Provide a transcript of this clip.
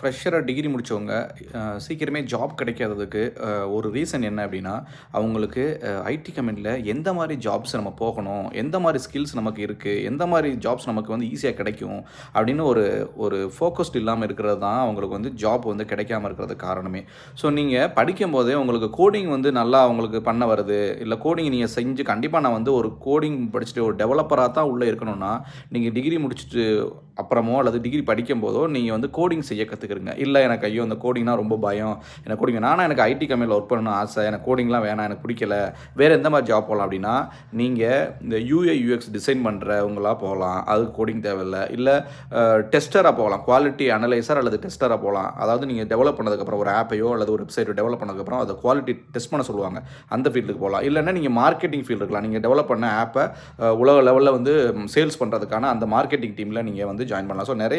ஃப்ரெஷராக degree முடித்தவங்க சீக்கிரமே job கிடைக்காததுக்கு ஒரு ரீசன் என்ன அப்படின்னா, அவங்களுக்கு ஐடி கம்பெனியில் எந்த மாதிரி ஜாப்ஸ் நம்ம போகணும், எந்த மாதிரி ஸ்கில்ஸ் நமக்கு இருக்குது, எந்த மாதிரி ஜாப்ஸ் நமக்கு வந்து ஈஸியாக கிடைக்கும் அப்படின்னு ஒரு ஒரு ஃபோக்கஸ்டு இல்லாமல் இருக்கிறது தான் அவங்களுக்கு வந்து ஜாப் வந்து கிடைக்காம இருக்கிறதுக்கு காரணமே. ஸோ நீங்கள் படிக்கும்போதே உங்களுக்கு கோடிங் வந்து நல்லா அவங்களுக்கு பண்ண வருது, இல்லை கோடிங் நீங்கள் செஞ்சு கண்டிப்பாக நான் வந்து ஒரு கோடிங் படிச்சுட்டு ஒரு டெவலப்பராக தான் உள்ளே இருக்கணும்னா, நீங்கள் டிகிரி முடிச்சுட்டு அப்புறமோ அல்லது டிகிரி படிக்கும்போதோ நீங்கள் வந்து கோடிங் செய்ய கற்றுக்குறங்க. இல்லை எனக்கு ஐயோ இந்த கோடிங்னா ரொம்ப பயம், எனக்கு கோடிங் வேணாம், ஆனால் எனக்கு ஐடி கம்பெனியில் ஒர்க் பண்ணணும்னு ஆசை, எனக்கு கோடிங்லாம் வேணாம், எனக்கு பிடிக்கல, வேறு எந்த மாதிரி ஜாப் போகலாம் அப்படின்னா, நீங்கள் இந்த யூஐ யூஎக்ஸ் டிசைன் பண்ணுறவங்களா போகலாம், அதுக்கு கோடிங் தேவையில்லை. இல்லை டெஸ்டராக போகலாம், குவாலிட்டி அனலைசர் அல்லது டெஸ்டராக போகலாம். அதாவது நீங்கள் டெவலப் பண்ணதுக்கப்புறம் ஒரு ஆப்பையோ அல்லது ஒரு வெப்சைட்டோ டெவலப் பண்ணதுக்கப்புறம் அதை குவாலிட்டி டெஸ்ட் பண்ண சொல்லுவாங்க, அந்த ஃபீல்டுக்கு போகலாம். இல்லைன்னா நீங்கள் மார்க்கெட்டிங் ஃபீல்டு இருக்கலாம், நீங்கள் டெவலப் பண்ண ஆப்பை உலக லெவலில் வந்து சேல்ஸ் பண்ணுறதுக்கான அந்த மார்க்கெட்டிங் டீமில் நீங்கள் வந்து ஜாயின் பண்ணலாம். ஸோ நிறைய